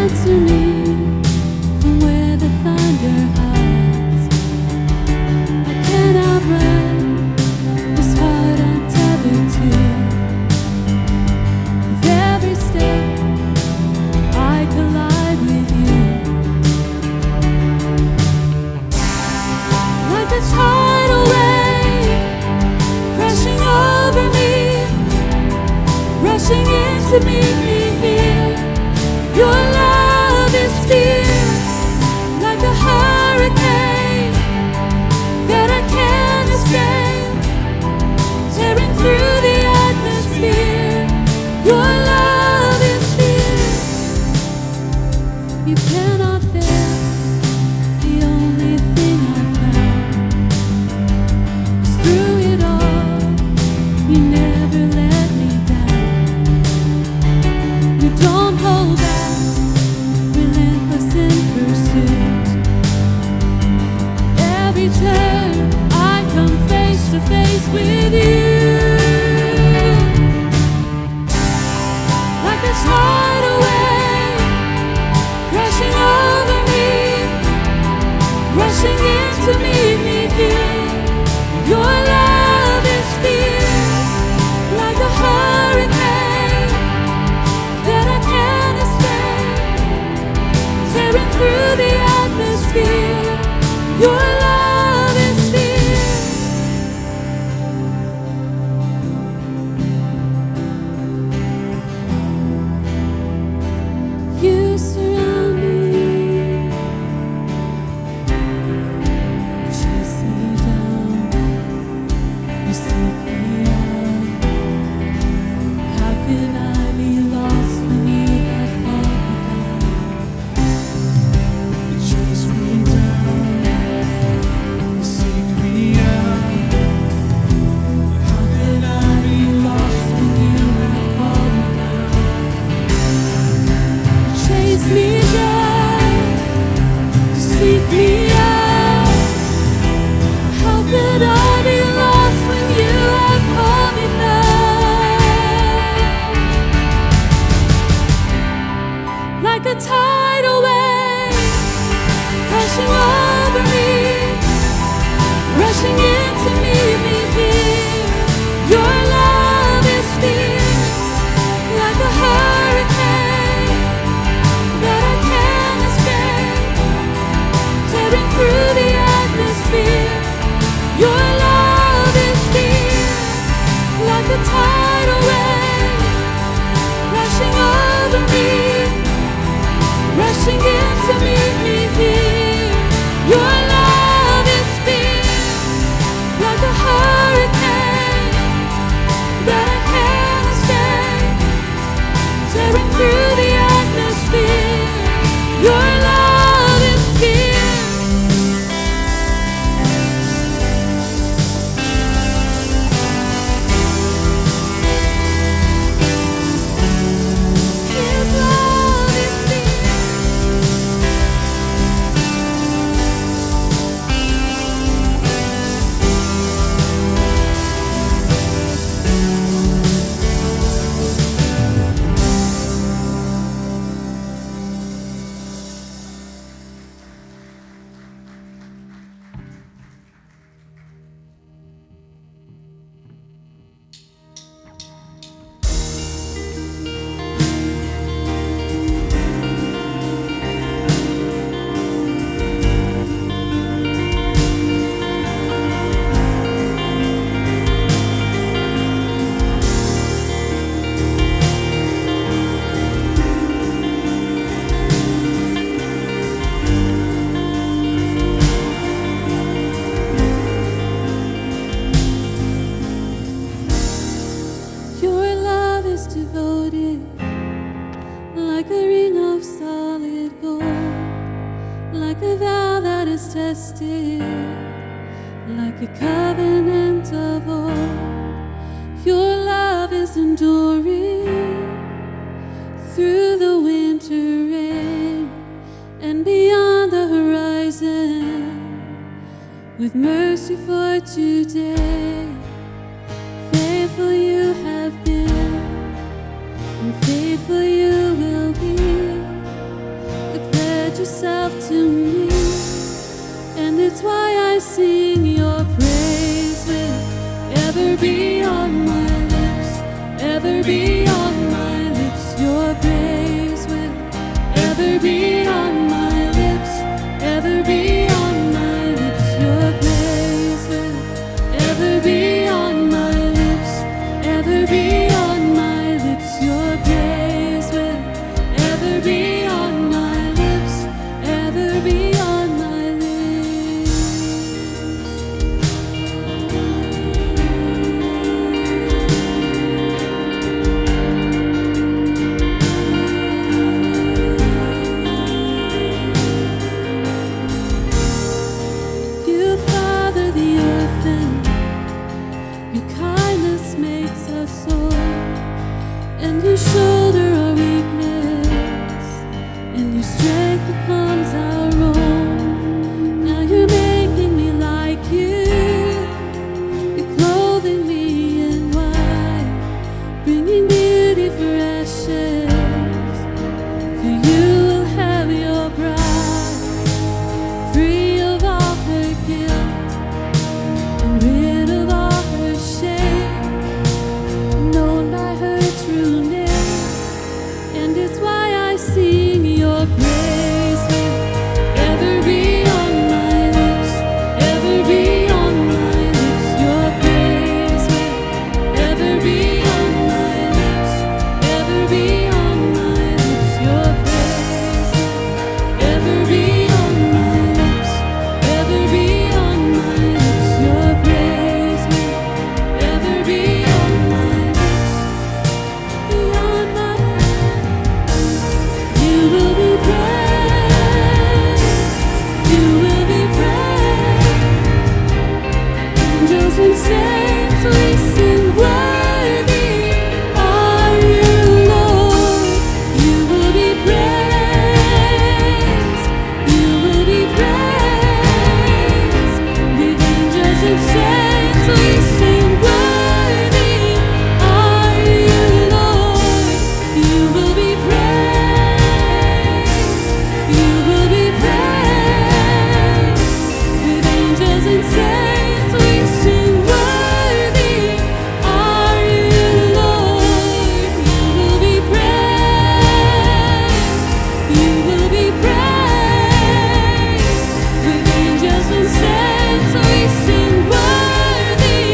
answer me from where the thunder hides. I can't outrun this heart I'm tethered to. With every step I collide with you. Like a tidal wave crashing over me, rushing in to meet me here. Your love is fierce, like a hurricane that I can't escape, tearing through the atmosphere. Your love is fierce. You cannot fail. The only thing I've found is through it all, you never let me down. You don't hold back, relentless in pursuit. Every turn I come face to face with you. Like a tidal wave crashing over me, rushing in to meet me here. Your love is fierce, like a hurricane that I can't escape, tearing through the atmosphere. Your love is fierce. You surround me, chase me down, you seek me out. How can I be lost when you have called me down? You chase me down, you seek me out. How can I be lost when you have called me down? You chase me down, you seek me out. How could I be lost when you have called me down? Like a tidal wave crashing over me, rushing in to meet me here. Your love is fierce, like a hurricane that I can't escape, tearing through the atmosphere. Your love is fierce, like a tidal wave crashing over me, rushing in to meet me here. Your love is fierce, like a hurricane that I can't escape, tearing through the atmosphere. Your love is fierce. His love is fierce. Your love is devoted, like a ring of solid gold, like a vow that is tested, like a covenant of old. Your love is enduring through the winter rain and beyond the horizon, with mercy for today. Faithful you have been, and faithful you will be. yourself to me, and it's why I sing your praise will ever be on my lips, ever be on my lips. Your praise will ever be on my lips, ever be on my lips. Your praise will ever be on my lips, ever be on my lips. Your praise will ever be on my lips, ever be on my lips. You father the earth, and your kindness makes us whole, and you shoulder our weakness, and your strength becomes our own. Now you're making me like you, you're clothing me in white, bringing beauty for ashes. For you will have your bride, free of all her guilt, and rid of all her shame, known by her true name. And it's why I sing your praise will ever be on my lips, ever be on my lips. Your praise will ever be on my lips, ever be on my lips. Your praise will ever be on my lips, ever be on my lips. Your praise will ever be on my lips, beyond my lips. You will be praised, you will be praised. Angels and saints we sing, worthy are you, Lord. You will be praised, you will be praised. With angels and saints we sing, worthy are you, Lord. You will be praised, you will be praised. With angels and saints we sing, worthy are you, Lord. You will be praised, you will be praised. With angels and saints we sing, worthy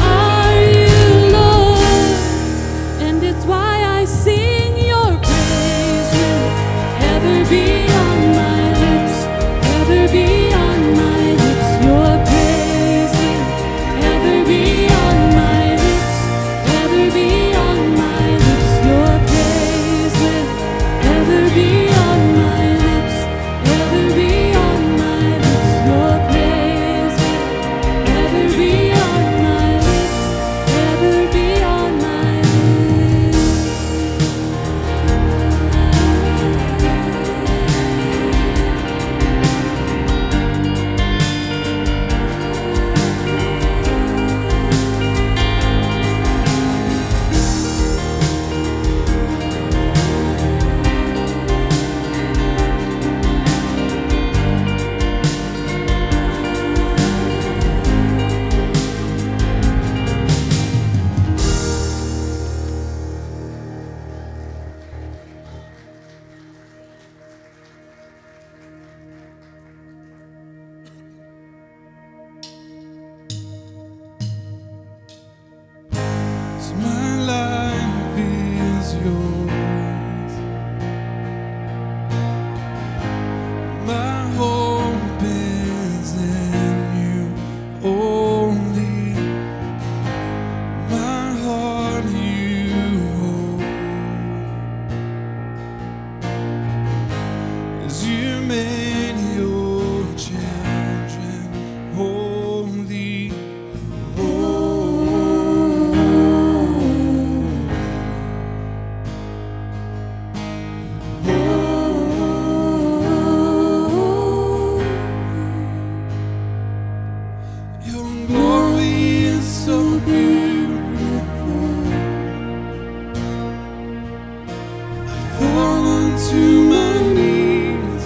are you, Lord. And it's why I sing your praise will ever be on my lips, ever be on my lips. Your praise will ever be on my lips, ever be on my lips. Your praise will ever be on my lips, ever be on my lips. Your praise will ever be on my lips, ever be on my lips. So my life is yours, my hope is in you only, my heart you hold, as you made your children holy. Your glory is so beautiful. I fall onto my knees.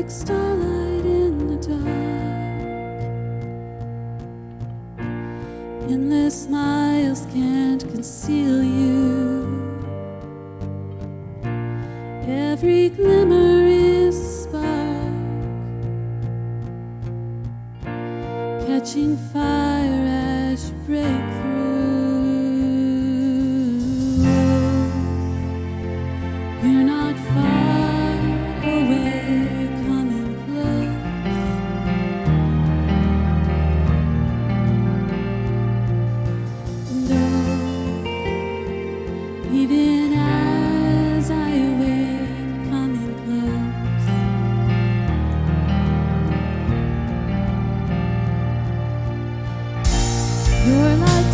like starlight in the dark. Endless smiles can't conceal you. Every glimmer is a spark, catching fire as you break through. You're not far away, coming close. And oh, even as I wait, coming close. You're like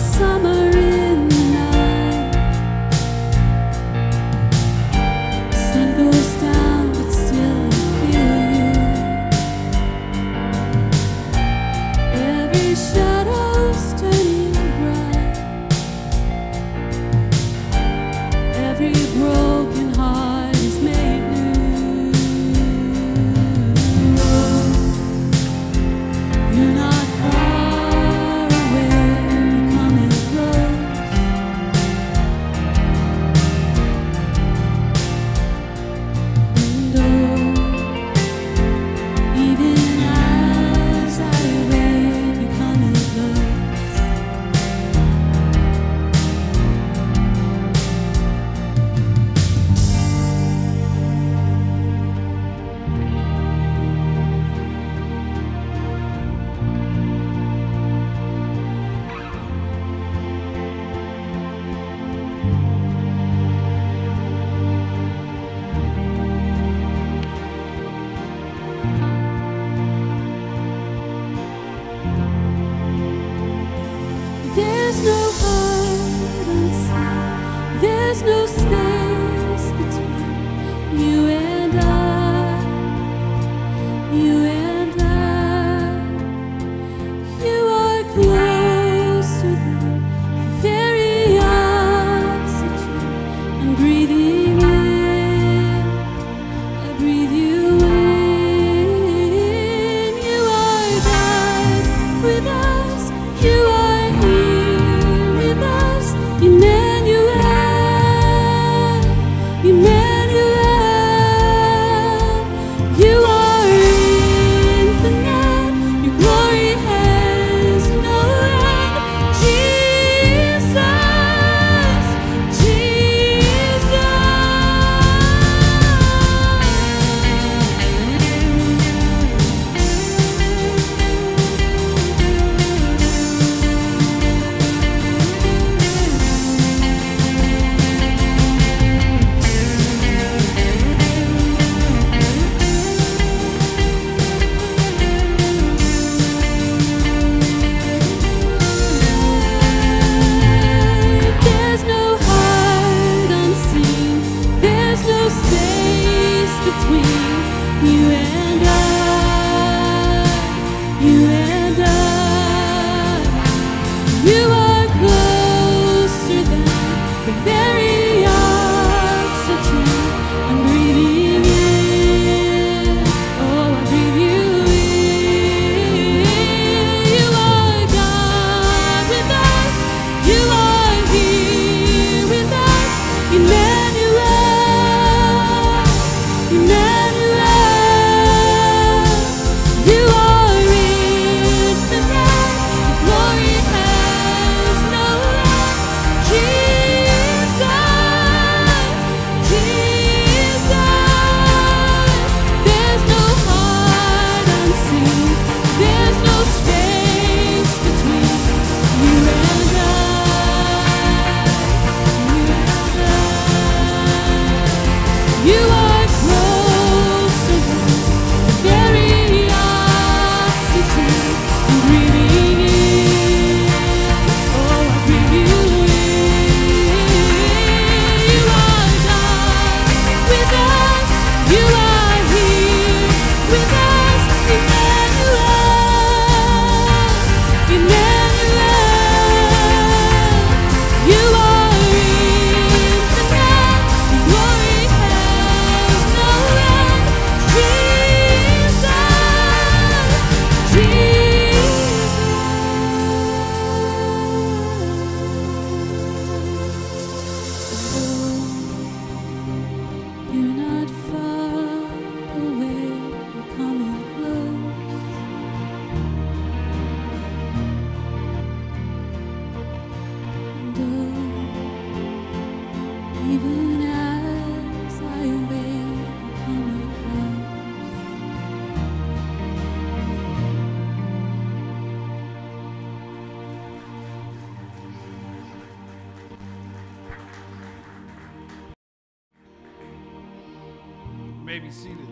may be seated.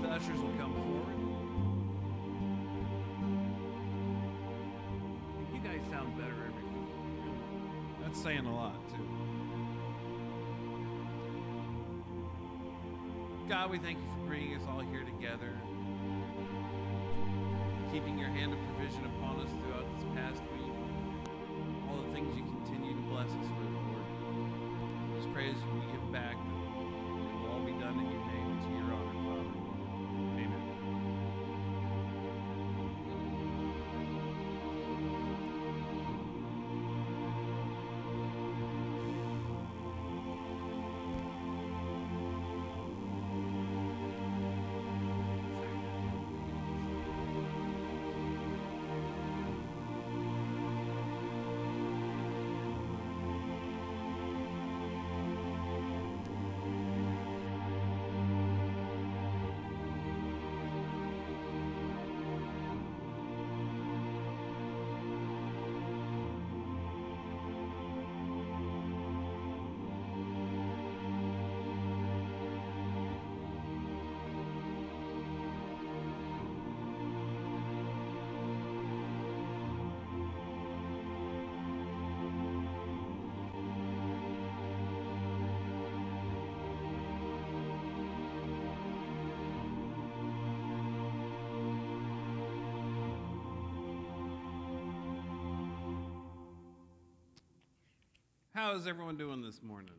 The ushers will come forward. You guys sound better every week. That's saying a lot, too. God, we thank you for bringing us all here together, keeping your hand of provision upon us throughout this past week, all the things you continue to bless us with, Lord. Just pray as we give back that it will all be done in your name and to your honor, Father. Amen. How is everyone doing this morning?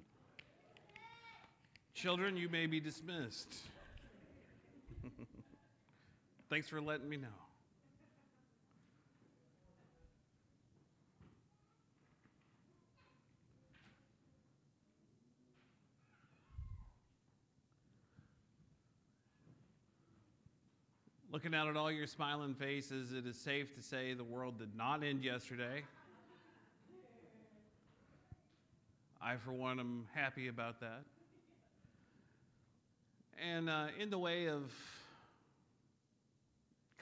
Children, you may be dismissed. Thanks for letting me know. Looking out at all your smiling faces, it is safe to say the world did not end yesterday. I, for one, am happy about that. And in the way of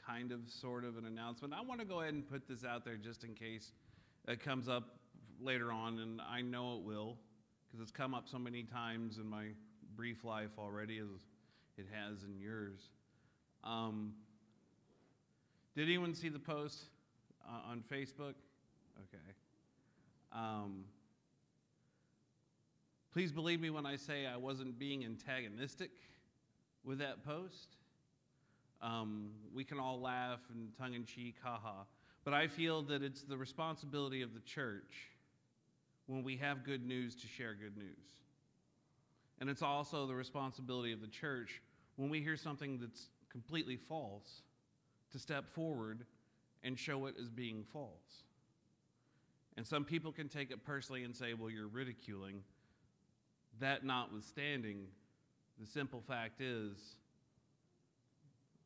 kind of, sort of an announcement, I want to go ahead and put this out there just in case it comes up later on, and I know it will, because it's come up so many times in my brief life already, as it has in yours. Did anyone see the post on Facebook? Okay. Please believe me when I say I wasn't being antagonistic with that post. We can all laugh and tongue-in-cheek, haha. But I feel that it's the responsibility of the church when we have good news to share good news. And it's also the responsibility of the church when we hear something that's completely false to step forward and show it as being false. And some people can take it personally and say, well, you're ridiculing. That notwithstanding, the simple fact is,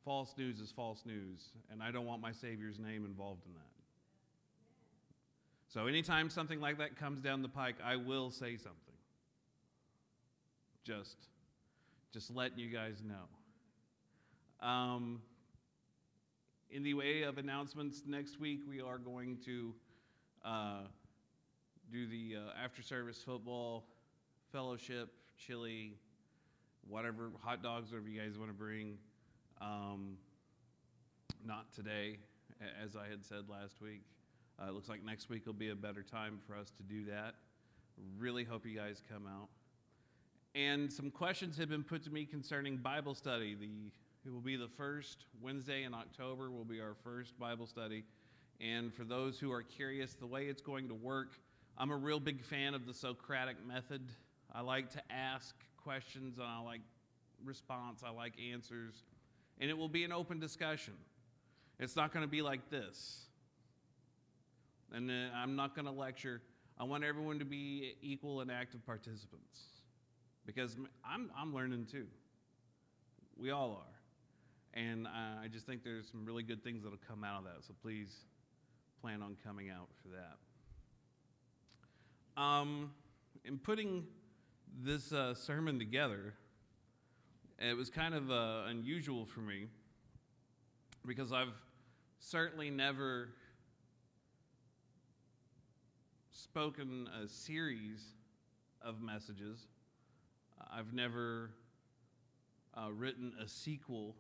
false news is false news, and I don't want my Savior's name involved in that. So anytime something like that comes down the pike, I will say something. Just letting you guys know. In the way of announcements, next week we are going to do the after-service football fellowship, chili, whatever, hot dogs, whatever you guys want to bring. Not today, as I had said last week. It looks like next week will be a better time for us to do that. Really hope you guys come out. And some questions have been put to me concerning Bible study. It will be the first Wednesday in October will be our first Bible study. And for those who are curious, the way it's going to work, I'm a real big fan of the Socratic method. I like to ask questions, and I like response, I like answers. And it will be an open discussion. It's not going to be like this. And I'm not going to lecture. I want everyone to be equal and active participants. Because I'm learning too. We all are. And I just think there's some really good things that will come out of that. So please plan on coming out for that. In putting this sermon together, it was kind of unusual for me because I've certainly never spoken a series of messages. I've never written a sequel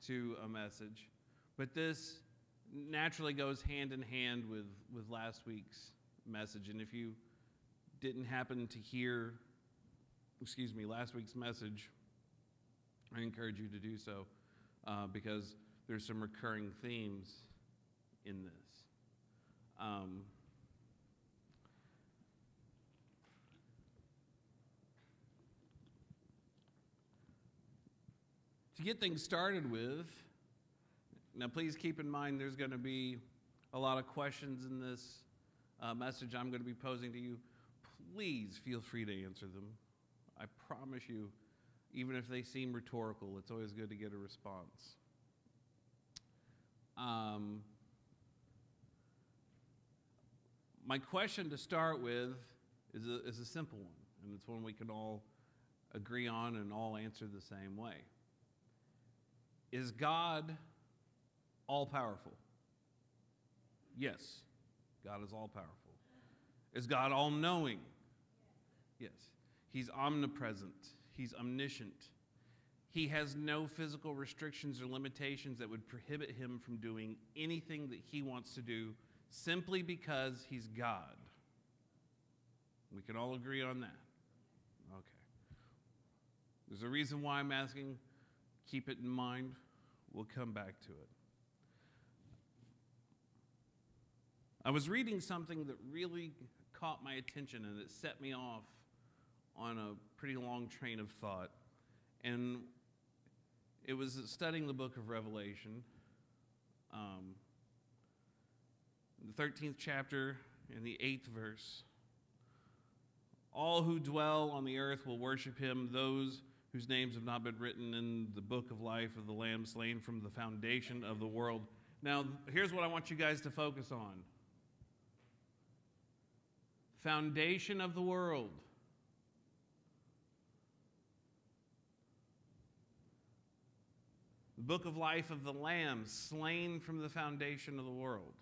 to a message, but this naturally goes hand in hand with last week's message. And if you didn't happen to hear, last week's message, I encourage you to do so because there's some recurring themes in this. To get things started with, now please keep in mind there's going to be a lot of questions in this message I'm going to be posing to you. Please feel free to answer them. I promise you, even if they seem rhetorical, it's always good to get a response. My question to start with is a simple one, and it's one we can all agree on and all answer the same way. Is God all-powerful? Yes, God is all-powerful. Is God all-knowing? Yes. He's omnipresent. He's omniscient. He has no physical restrictions or limitations that would prohibit him from doing anything that he wants to do simply because he's God. We can all agree on that. Okay. There's a reason why I'm asking. Keep it in mind. We'll come back to it. I was reading something that really caught my attention, and it set me off on a pretty long train of thought. And it was studying the book of Revelation, the 13th chapter and the 8th verse. All who dwell on the earth will worship him, those whose names have not been written in the book of life of the Lamb slain from the foundation of the world. Now, here's what I want you guys to focus on. Foundation of the world. The book of life of the Lamb slain from the foundation of the world.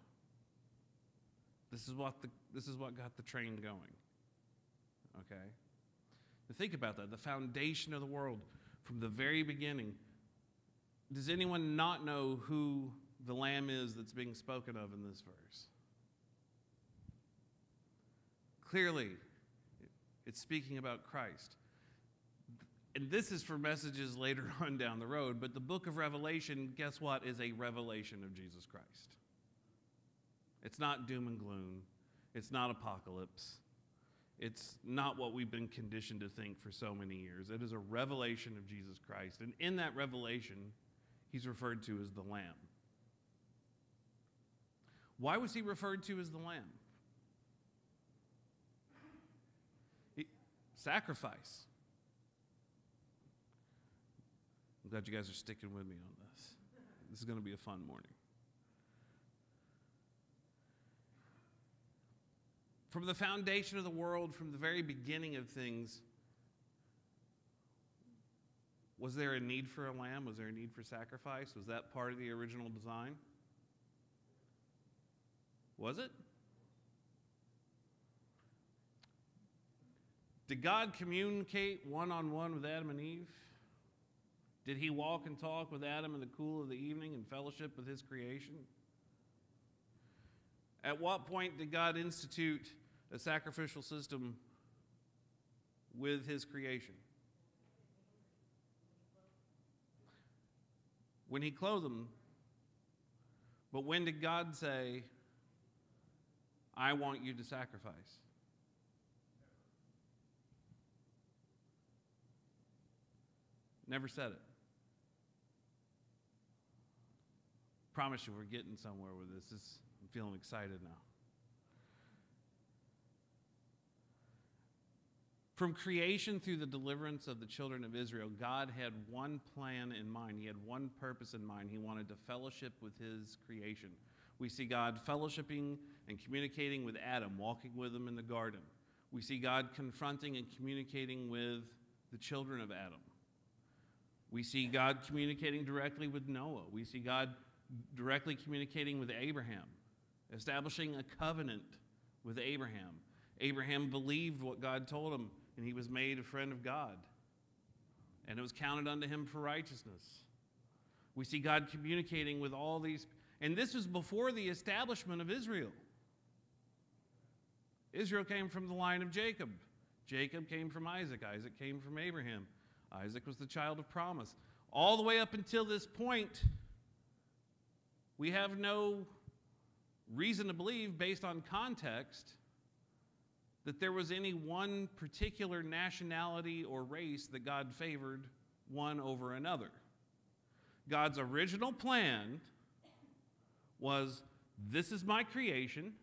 This is what got the train going. Okay? Now think about that. The foundation of the world from the very beginning. Does anyone not know who the Lamb is that's being spoken of in this verse? Clearly, it's speaking about Christ. And this is for messages later on down the road, but the book of Revelation, guess what, is a revelation of Jesus Christ. It's not doom and gloom. It's not apocalypse. It's not what we've been conditioned to think for so many years. It is a revelation of Jesus Christ. And in that revelation, he's referred to as the Lamb. Why was he referred to as the Lamb? Sacrifice. I'm glad you guys are sticking with me on this. This is going to be a fun morning. From the foundation of the world, from the very beginning of things, was there a need for a lamb? Was there a need for sacrifice? Was that part of the original design? Was it? Did God communicate one-on-one with Adam and Eve? Did he walk and talk with Adam in the cool of the evening and fellowship with his creation? At what point did God institute a sacrificial system with his creation? When he clothed them. But when did God say, I want you to sacrifice? Never said it. Promise you we're getting somewhere with this. I'm feeling excited now. From creation through the deliverance of the children of Israel, God had one plan in mind. He had one purpose in mind. He wanted to fellowship with his creation. We see God fellowshipping and communicating with Adam, walking with him in the garden. We see God confronting and communicating with the children of Adam. We see God communicating directly with Noah. We see God directly communicating with Abraham, establishing a covenant with Abraham, Abraham believed what God told him, and he was made a friend of God. And it was counted unto him for righteousness. We see God communicating with all these, and this was before the establishment of Israel. Israel came from the line of Jacob. Jacob came from Isaac. Isaac came from Abraham. Isaac was the child of promise. All the way up until this point, we have no reason to believe, based on context, that there was any one particular nationality or race that God favored one over another. God's original plan was, this is my creation.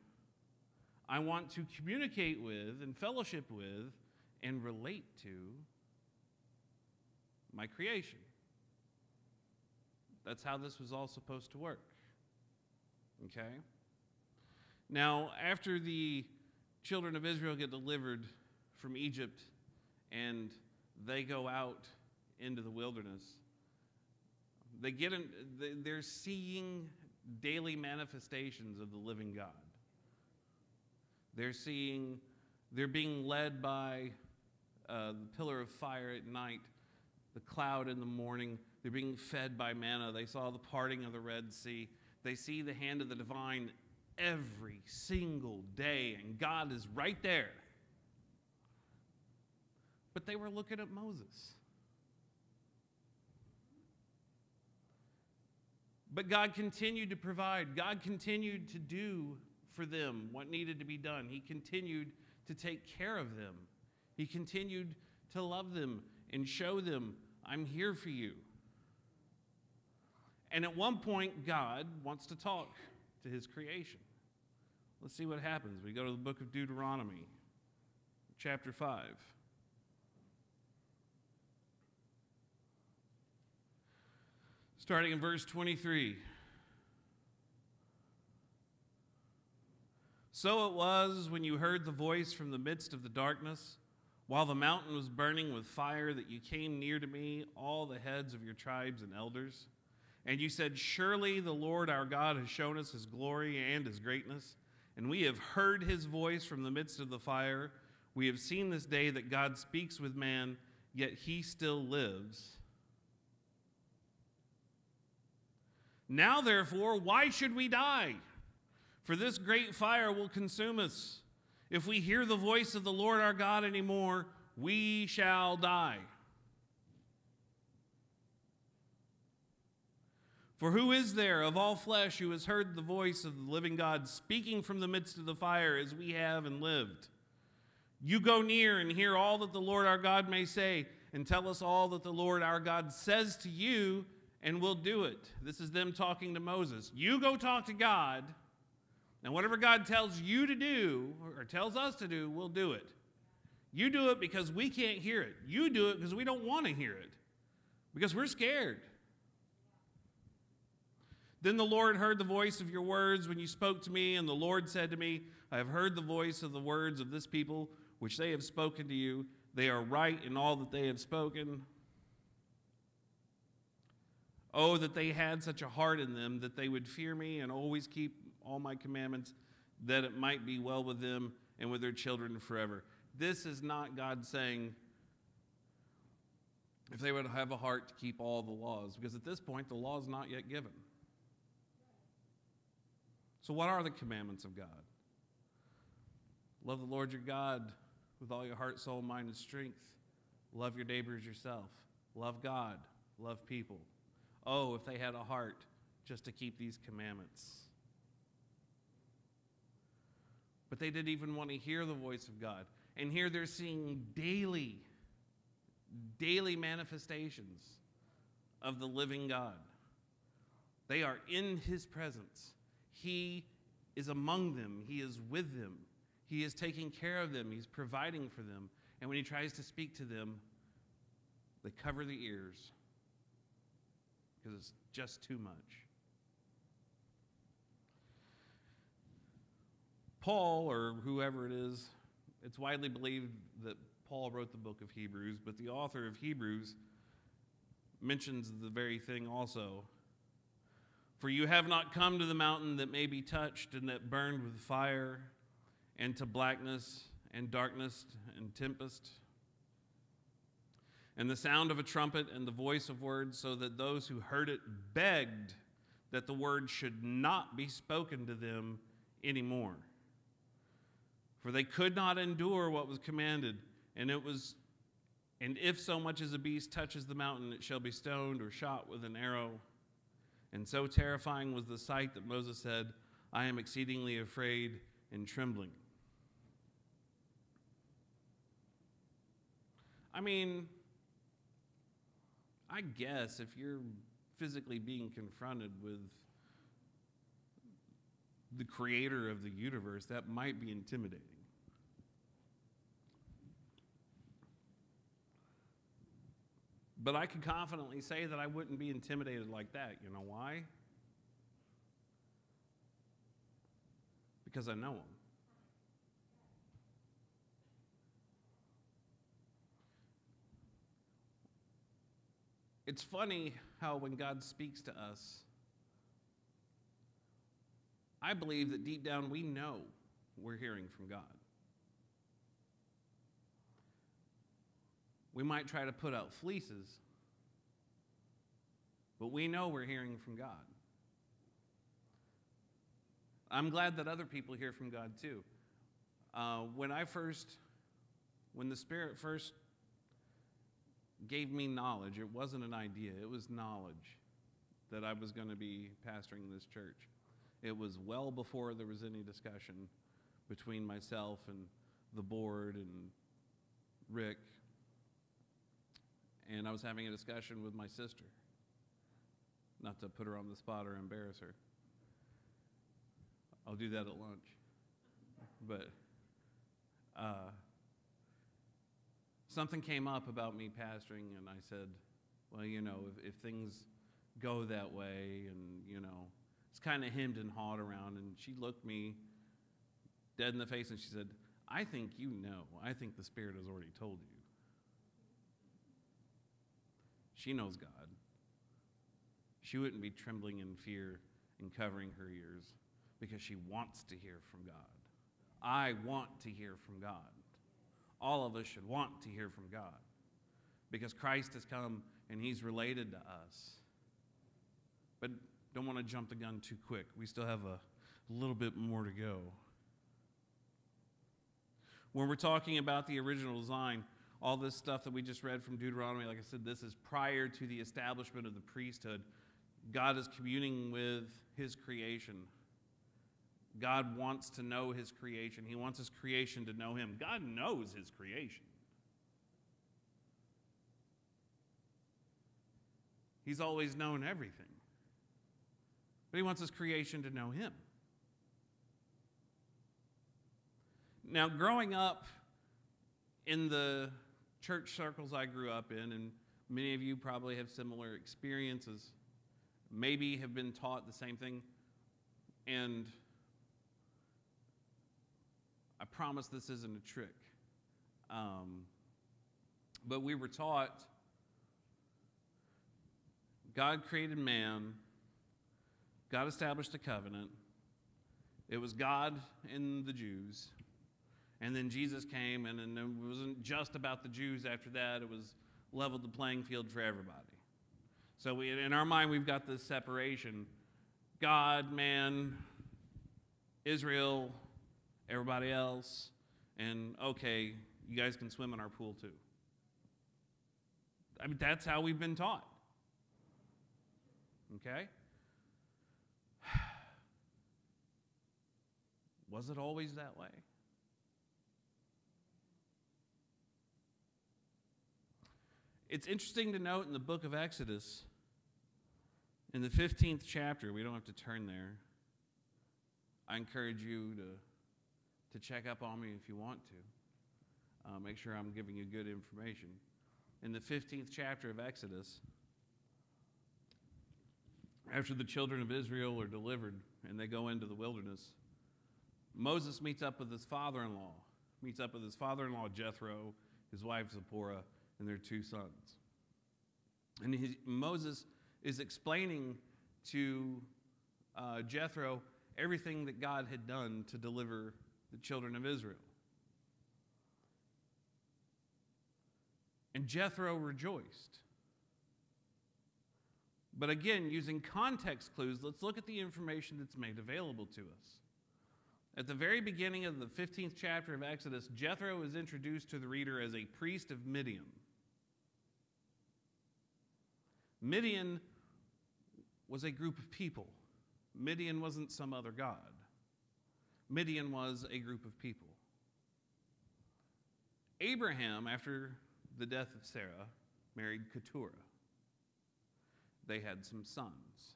I want to communicate with and fellowship with and relate to my creation. That's how this was all supposed to work. Okay? Now, after the children of Israel get delivered from Egypt and they go out into the wilderness, they're seeing daily manifestations of the living God. They're being led by the pillar of fire at night, the cloud in the morning. They're being fed by manna. They saw the parting of the Red Sea. They see the hand of the divine every single day, and God is right there. But they were looking at Moses. But God continued to provide. God continued to do for them what needed to be done. He continued to take care of them. He continued to love them and show them, I'm here for you. And at one point, God wants to talk to his creation. Let's see what happens. We go to the book of Deuteronomy, chapter 5. Starting in verse 23. So it was when you heard the voice from the midst of the darkness, while the mountain was burning with fire, that you came near to me, all the heads of your tribes and elders. And you said, surely the Lord our God has shown us his glory and his greatness, and we have heard his voice from the midst of the fire. We have seen this day that God speaks with man, yet he still lives. Now, therefore, why should we die? For this great fire will consume us. If we hear the voice of the Lord our God anymore, we shall die. For who is there of all flesh who has heard the voice of the living God speaking from the midst of the fire as we have and lived? You go near and hear all that the Lord our God may say, and tell us all that the Lord our God says to you, and we'll do it. This is them talking to Moses. You go talk to God, and whatever God tells you to do, or tells us to do, we'll do it. You do it because we can't hear it. You do it because we don't want to hear it, because we're scared. Then the Lord heard the voice of your words when you spoke to me, and the Lord said to me, I have heard the voice of the words of this people, which they have spoken to you. They are right in all that they have spoken. Oh, that they had such a heart in them, that they would fear me and always keep all my commandments, that it might be well with them and with their children forever. This is not God saying if they would have a heart to keep all the laws, because at this point the law is not yet given. So what are the commandments of God? Love the Lord your God with all your heart, soul, mind, and strength. Love your neighbor as yourself. Love God. Love people. Oh, if they had a heart just to keep these commandments. But they didn't even want to hear the voice of God. And here they're seeing daily manifestations of the living God. They are in his presence. He is among them. He is with them. He is taking care of them. He's providing for them. And when he tries to speak to them, they cover the ears because it's just too much. Paul, or whoever it is, it's widely believed that Paul wrote the book of Hebrews, but the author of Hebrews mentions the very thing also. For you have not come to the mountain that may be touched and that burned with fire, and to blackness and darkness and tempest, and the sound of a trumpet and the voice of words, so that those who heard it begged that the word should not be spoken to them anymore. For they could not endure what was commanded, and if so much as a beast touches the mountain, it shall be stoned or shot with an arrow. And so terrifying was the sight that Moses said, I am exceedingly afraid and trembling. I mean, I guess if you're physically being confronted with the creator of the universe, that might be intimidating. But I can confidently say that I wouldn't be intimidated like that. You know why? Because I know him. It's funny how when God speaks to us, I believe that deep down we know we're hearing from God. We might try to put out fleeces, but we know we're hearing from God. I'm glad that other people hear from God too. When the Spirit first gave me knowledge, it wasn't an idea, it was knowledge that I was going to be pastoring this church. It was well before there was any discussion between myself and the board and Rick. And I was having a discussion with my sister, not to put her on the spot or embarrass her. I'll do that at lunch. But something came up about me pastoring, and I said, well, if things go that way, and, it's kind of hemmed and hawed around, and she looked me dead in the face, and she said, I think I think the Spirit has already told you. She knows God. She wouldn't be trembling in fear and covering her ears because she wants to hear from God. I want to hear from God. All of us should want to hear from God because Christ has come and he's related to us. But don't want to jump the gun too quick. We still have a little bit more to go. When we're talking about the original design, all this stuff that we just read from Deuteronomy, like I said, this is prior to the establishment of the priesthood. God is communing with his creation. God wants to know his creation. He wants his creation to know him. God knows his creation. He's always known everything. But he wants his creation to know him. Now, growing up in the church circles I grew up in, and many of you probably have similar experiences, maybe have been taught the same thing, and I promise this isn't a trick, but we were taught God created man, God established a covenant, it was God and the Jews, and then Jesus came, and it wasn't just about the Jews after that. It was leveled the playing field for everybody. So in our mind, we've got this separation. God, man, Israel, everybody else, and okay, you guys can swim in our pool too. I mean, that's how we've been taught. Okay? Was it always that way? It's interesting to note in the book of Exodus, in the 15th chapter, we don't have to turn there. I encourage you to check up on me if you want to. Make sure I'm giving you good information. In the 15th chapter of Exodus, after the children of Israel are delivered and they go into the wilderness, Moses meets up with his father-in-law, Jethro, his wife Zipporah, and their two sons. And Moses is explaining to Jethro everything that God had done to deliver the children of Israel. And Jethro rejoiced. But again, using context clues, let's look at the information that's made available to us. At the very beginning of the 15th chapter of Exodus, Jethro is introduced to the reader as a priest of Midian. Midian was a group of people. Midian wasn't some other god. Midian was a group of people. Abraham, after the death of Sarah, married Keturah. They had some sons.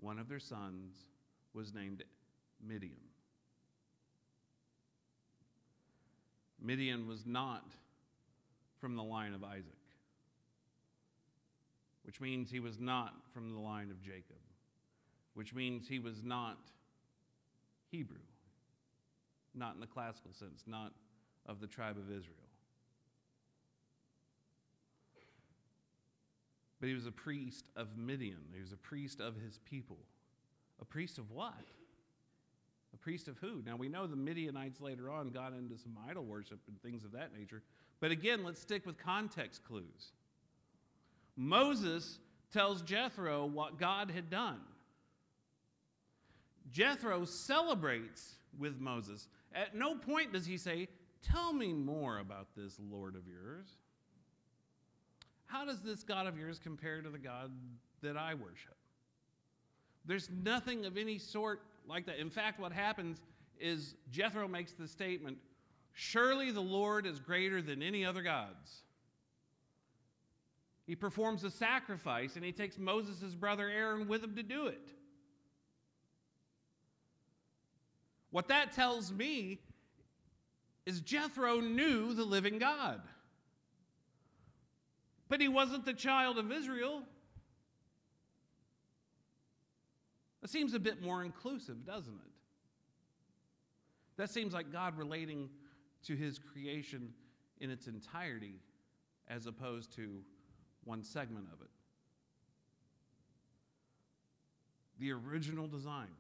One of their sons was named Midian. Midian was not from the line of Isaac, which means he was not from the line of Jacob, which means he was not Hebrew, not in the classical sense, not of the tribe of Israel. But he was a priest of Midian. He was a priest of his people. A priest of what? A priest of who? Now, we know the Midianites later on got into some idol worship and things of that nature. But again, let's stick with context clues. Moses tells Jethro what God had done. Jethro celebrates with Moses. At no point does he say, "Tell me more about this Lord of yours. How does this God of yours compare to the God that I worship?" There's nothing of any sort like that. In fact, what happens is Jethro makes the statement, "Surely the Lord is greater than any other gods." He performs a sacrifice, and he takes Moses' brother Aaron with him to do it. What that tells me is Jethro knew the living God. But he wasn't the child of Israel. That seems a bit more inclusive, doesn't it? That seems like God relating to his creation in its entirety as opposed to one segment of it. The original design.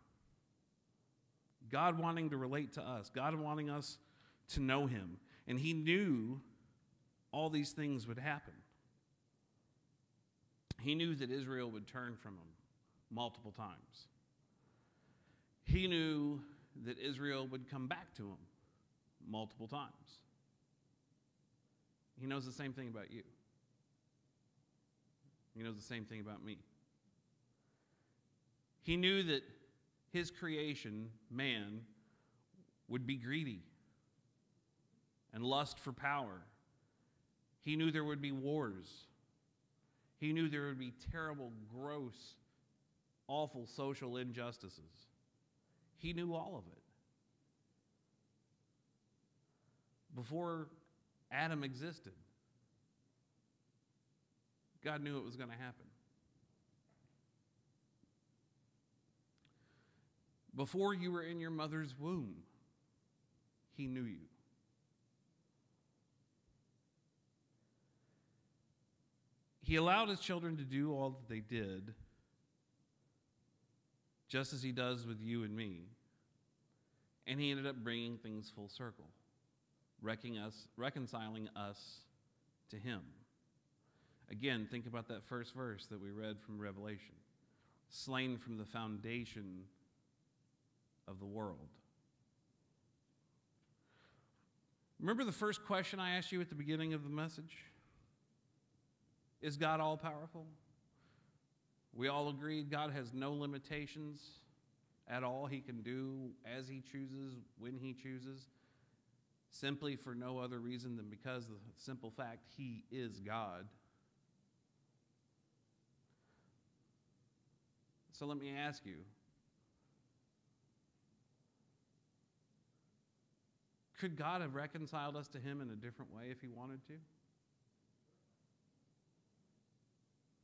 God wanting to relate to us. God wanting us to know him. And he knew all these things would happen. He knew that Israel would turn from him multiple times. He knew that Israel would come back to him multiple times. He knows the same thing about you. He knows the same thing about me. He knew that his creation, man, would be greedy and lust for power. He knew there would be wars. He knew there would be terrible, gross, awful social injustices. He knew all of it. Before Adam existed, God knew it was going to happen. Before you were in your mother's womb, he knew you. He allowed his children to do all that they did, just as he does with you and me. And he ended up bringing things full circle, reconciling us to him. Again, think about that first verse that we read from Revelation. Slain from the foundation of the world. Remember the first question I asked you at the beginning of the message? Is God all-powerful? We all agreed God has no limitations at all. He can do as he chooses, when he chooses, simply for no other reason than because of the simple fact he is God. So let me ask you, could God have reconciled us to him in a different way if he wanted to?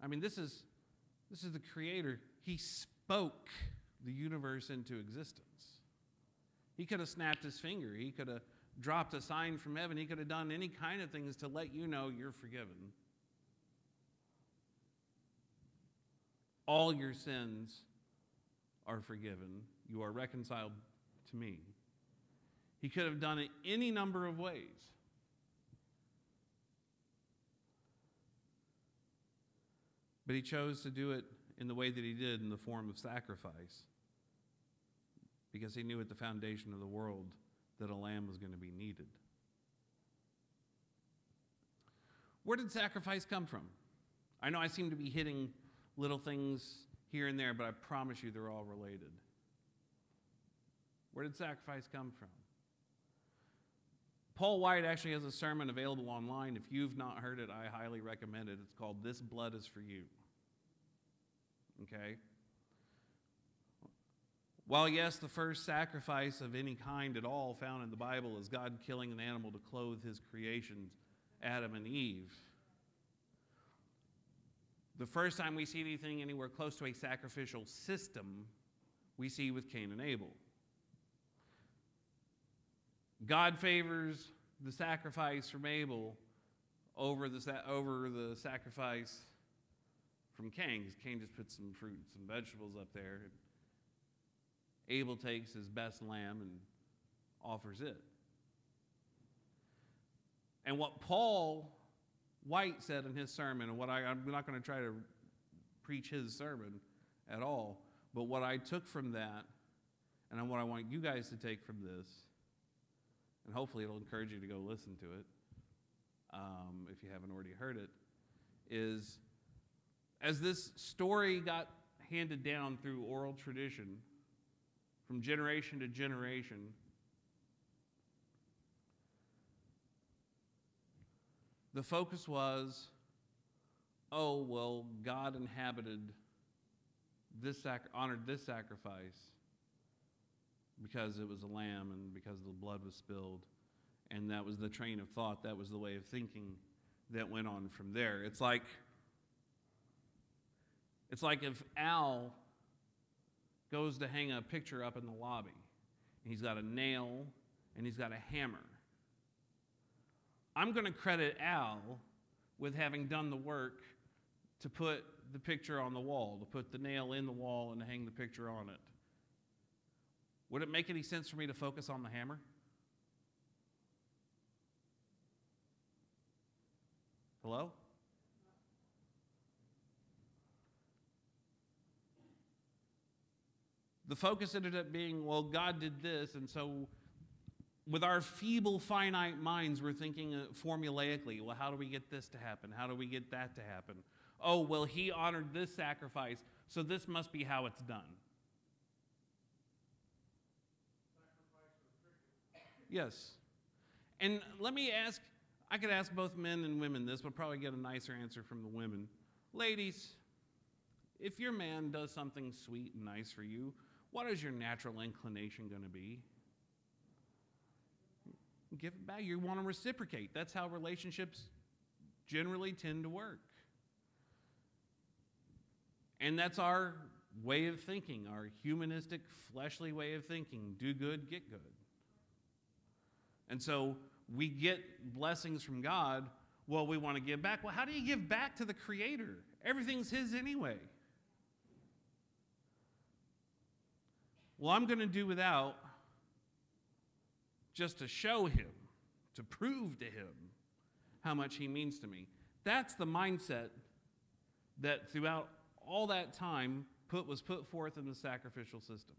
I mean, this is the creator. He spoke the universe into existence. He could have snapped his finger. He could have dropped a sign from heaven. He could have done any kind of things to let you know you're forgiven. All your sins are forgiven. You are reconciled to me. He could have done it any number of ways. But he chose to do it in the way that he did, in the form of sacrifice, because he knew at the foundation of the world that a lamb was going to be needed. Where did sacrifice come from? I know I seem to be hitting little things here and there, but I promise you they're all related. Where did sacrifice come from? Paul White actually has a sermon available online. If you've not heard it, I highly recommend it. It's called "This Blood is for You." Okay? While, yes, the first sacrifice of any kind at all found in the Bible is God killing an animal to clothe his creations, Adam and Eve, the first time we see anything anywhere close to a sacrificial system, we see with Cain and Abel. God favors the sacrifice from Abel over the sacrifice from Cain, because Cain just puts some fruits and vegetables up there. Abel takes his best lamb and offers it. And what Paul White said in his sermon, and I'm not going to try to preach his sermon at all, but what I took from that, and what I want you guys to take from this, and hopefully it'll encourage you to go listen to it, if you haven't already heard it, is as this story got handed down through oral tradition, from generation to generation, the focus was, oh, well, God honored this sacrifice because it was a lamb and because the blood was spilled. And that was the train of thought, that was the way of thinking that went on from there. It's like if Al goes to hang a picture up in the lobby, and he's got a nail and he's got a hammer. I'm going to credit Al with having done the work to put the picture on the wall, to put the nail in the wall and hang the picture on it. Would it make any sense for me to focus on the hammer? Hello? The focus ended up being, well, God did this, and so with our feeble, finite minds, we're thinking formulaically, well, how do we get this to happen? How do we get that to happen? Oh, well, he honored this sacrifice, so this must be how it's done. Yes. And let me ask, I could ask both men and women this, but probably get a nicer answer from the women. Ladies, if your man does something sweet and nice for you, what is your natural inclination going to be? Give it back. You want to reciprocate. That's how relationships generally tend to work. And that's our way of thinking, our humanistic, fleshly way of thinking. Do good, get good. And so we get blessings from God. Well, we want to give back. Well, how do you give back to the Creator? Everything's His anyway. Well, I'm going to do without just to show Him, to prove to Him how much He means to me. That's the mindset that throughout all that time was put forth in the sacrificial system.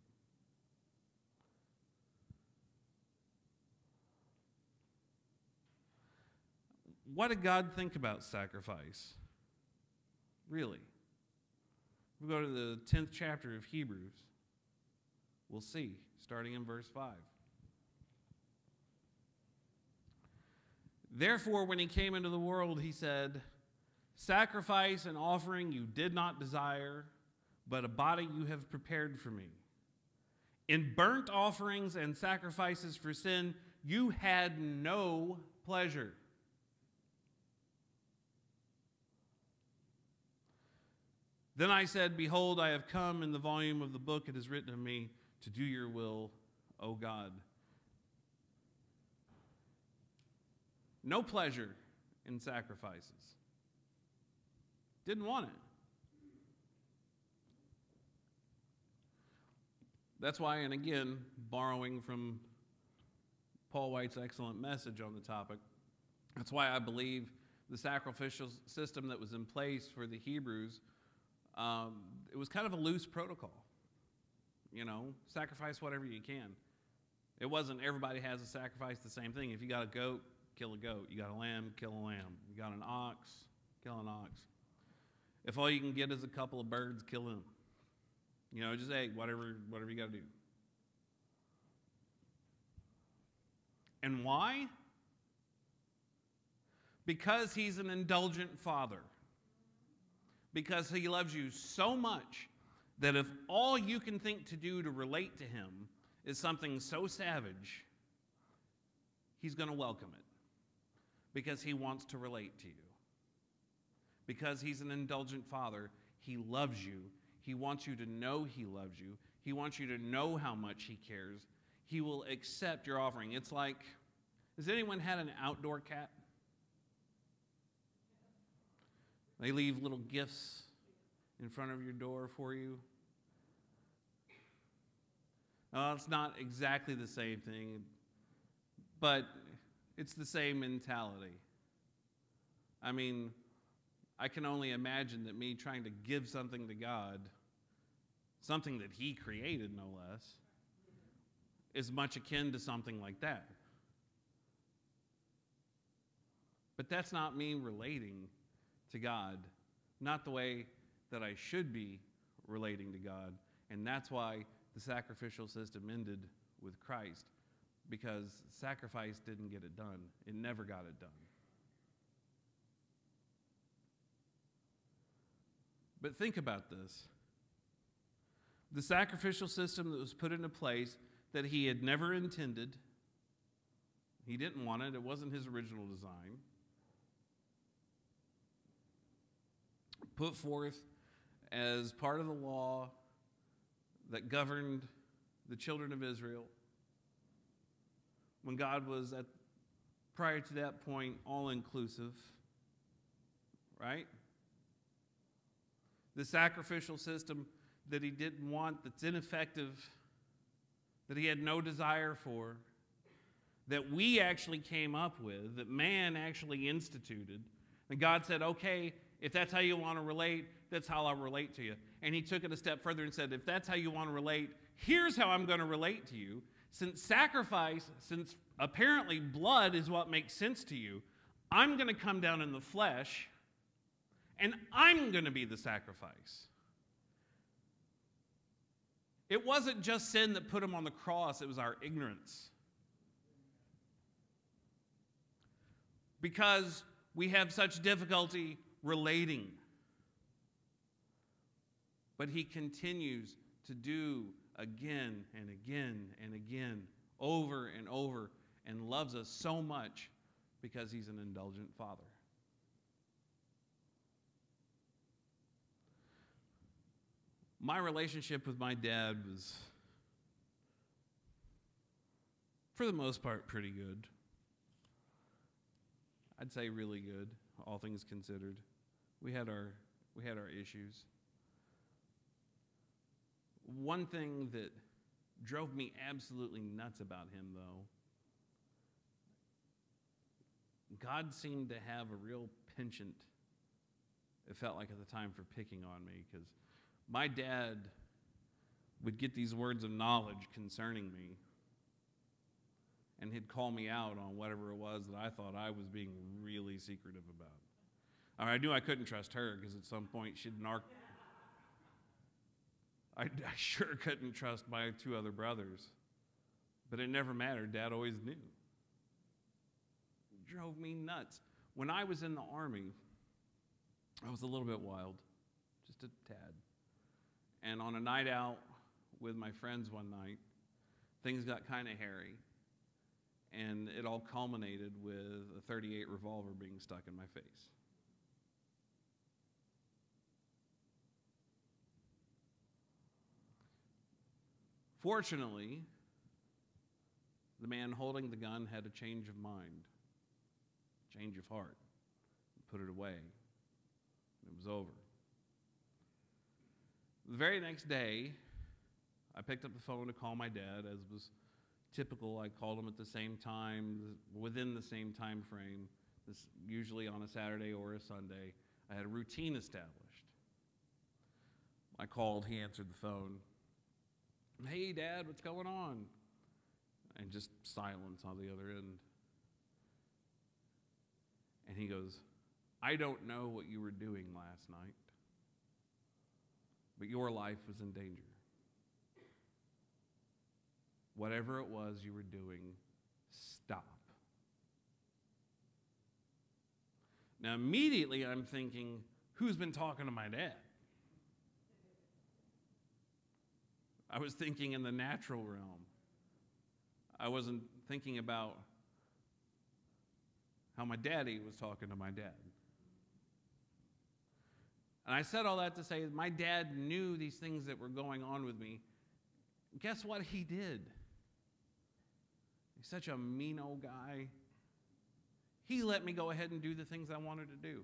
What did God think about sacrifice? Really? We go to the 10th chapter of Hebrews. We'll see, starting in verse 5. Therefore, when He came into the world, He said, sacrifice and offering you did not desire, but a body you have prepared for me. In burnt offerings and sacrifices for sin, you had no pleasure. Then I said, behold, I have come. In the volume of the book it is written of me to do your will, O God. No pleasure in sacrifices. Didn't want it. That's why, and again, borrowing from Paul White's excellent message on the topic, that's why I believe the sacrificial system that was in place for the Hebrews it was kind of a loose protocol. You know, sacrifice whatever you can. It wasn't everybody has to sacrifice the same thing. If you got a goat, kill a goat. You got a lamb, kill a lamb. You got an ox, kill an ox. If all you can get is a couple of birds, kill them. You know, just, hey, whatever you got to do. And why? Because he's an indulgent father. Because he loves you so much that if all you can think to do to relate to him is something so savage, he's going to welcome it. Because he wants to relate to you. Because he's an indulgent father, he loves you. He wants you to know he loves you. He wants you to know how much he cares. He will accept your offering. It's like, has anyone had an outdoor cat? They leave little gifts in front of your door for you. Oh, it's not exactly the same thing, but it's the same mentality. I mean, I can only imagine that me trying to give something to God, something that he created no less, is much akin to something like that. But that's not me relating to God, not the way that I should be relating to God. And that's why the sacrificial system ended with Christ, because sacrifice didn't get it done. It never got it done. But think about this. The sacrificial system that was put into place that he had never intended, he didn't want it, it wasn't his original design, put forth as part of the law that governed the children of Israel when God was, prior to that point, all-inclusive, right? The sacrificial system that he didn't want, that's ineffective, that he had no desire for, that we actually came up with, that man actually instituted. And God said, okay, if that's how you want to relate, that's how I'll relate to you. And he took it a step further and said, if that's how you want to relate, here's how I'm going to relate to you. Since sacrifice, since apparently blood is what makes sense to you, I'm going to come down in the flesh, and I'm going to be the sacrifice. It wasn't just sin that put him on the cross, it was our ignorance. Because we have such difficulty relating. But he continues to do again and again and again, over and over, and loves us so much because he's an indulgent father. My relationship with my dad was, for the most part, pretty good. I'd say really good, all things considered. We had our issues. One thing that drove me absolutely nuts about him, though, God seemed to have a real penchant, it felt like at the time, for picking on me, because my dad would get these words of knowledge concerning me, and he'd call me out on whatever it was that I thought I was being really secretive about. I mean, I knew I couldn't trust her, because at some point she'd narc. I sure couldn't trust my two other brothers, but it never mattered. Dad always knew. It drove me nuts. When I was in the Army, I was a little bit wild, just a tad. And on a night out with my friends one night, things got kind of hairy. And it all culminated with a .38 revolver being stuck in my face. Fortunately, the man holding the gun had a change of mind, change of heart, and put it away. It was over. The very next day, I picked up the phone to call my dad, as was typical. I called him at the same time, within the same time frame, usually on a Saturday or a Sunday. I had a routine established. I called, he answered the phone. Hey, Dad, what's going on? And just silence on the other end. And he goes, I don't know what you were doing last night, but your life was in danger. Whatever it was you were doing, stop. Now, immediately I'm thinking, who's been talking to my dad? I was thinking in the natural realm. I wasn't thinking about how my daddy was talking to my dad. And I said all that to say my dad knew these things that were going on with me. Guess what he did? He's such a mean old guy. He let me go ahead and do the things I wanted to do.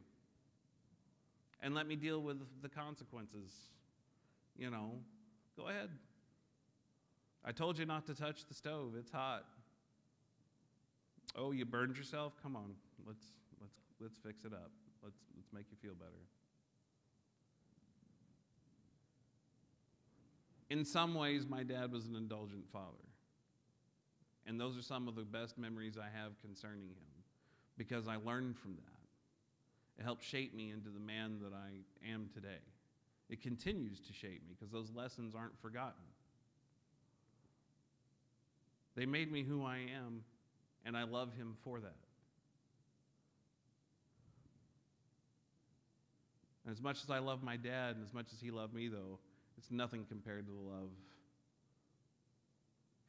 And let me deal with the consequences. You know, go ahead. I told you not to touch the stove. It's hot. Oh, you burned yourself? Come on. Let's fix it up. Let's make you feel better. In some ways, my dad was an indulgent father. And those are some of the best memories I have concerning him, because I learned from that. It helped shape me into the man that I am today. It continues to shape me because those lessons aren't forgotten. They made me who I am, and I love him for that. And as much as I love my dad, and as much as he loved me, though, it's nothing compared to the love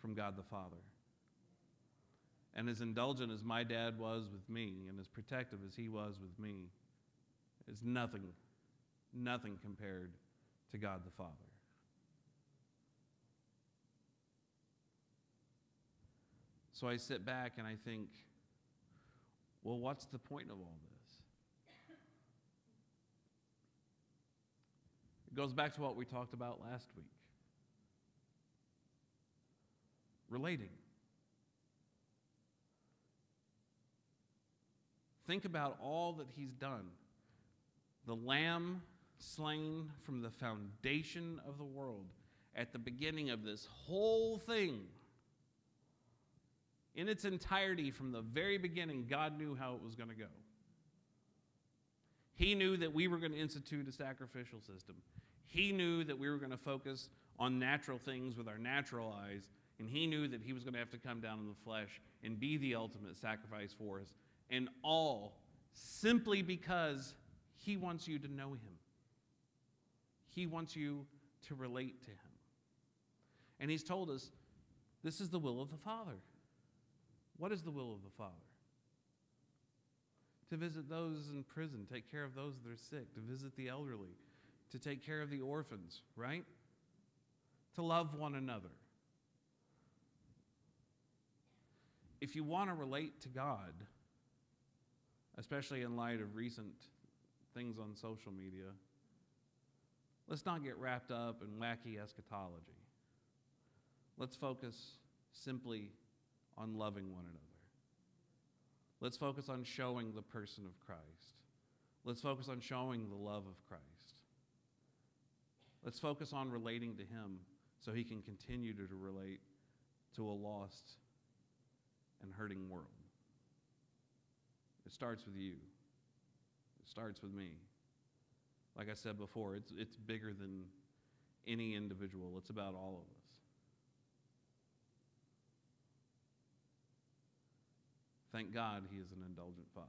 from God the Father. And as indulgent as my dad was with me, and as protective as he was with me, is nothing compared to God the Father. So I sit back and I think, well, what's the point of all this? It goes back to what we talked about last week. Relating. Think about all that he's done. The lamb slain from the foundation of the world, at the beginning of this whole thing. In its entirety, from the very beginning, God knew how it was going to go. He knew that we were going to institute a sacrificial system. He knew that we were going to focus on natural things with our natural eyes, and he knew that he was going to have to come down in the flesh and be the ultimate sacrifice for us, and all simply because he wants you to know him. He wants you to relate to him. And he's told us this is the will of the Father. What is the will of the Father? To visit those in prison, take care of those that are sick, to visit the elderly, to take care of the orphans, right? To love one another. If you want to relate to God, especially in light of recent things on social media, let's not get wrapped up in wacky eschatology. Let's focus simply on loving one another. Let's focus on showing the person of Christ. Let's focus on showing the love of Christ. Let's focus on relating to him so he can continue to relate to a lost and hurting world. It starts with you. It starts with me. Like I said before, it's bigger than any individual. It's about all of us. Thank God he is an indulgent Father.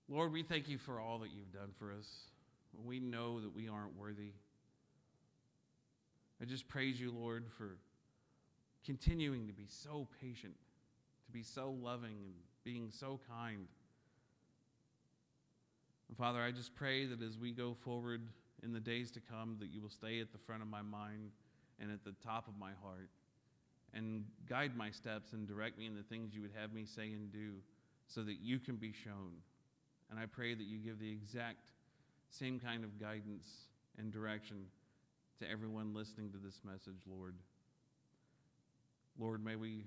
Lord, we thank you for all that you've done for us. We know that we aren't worthy. I just praise you, Lord, for continuing to be so patient, to be so loving and being so kind. And Father, I just pray that as we go forward in the days to come, that you will stay at the front of my mind and at the top of my heart, and guide my steps and direct me in the things you would have me say and do so that you can be shown. And I pray that you give the exact same kind of guidance and direction to everyone listening to this message, Lord. Lord, may we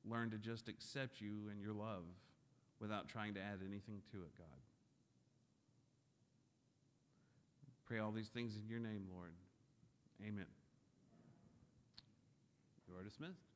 learn to just accept you and your love without trying to add anything to it, God. Pray all these things in your name, Lord. Amen. You are dismissed.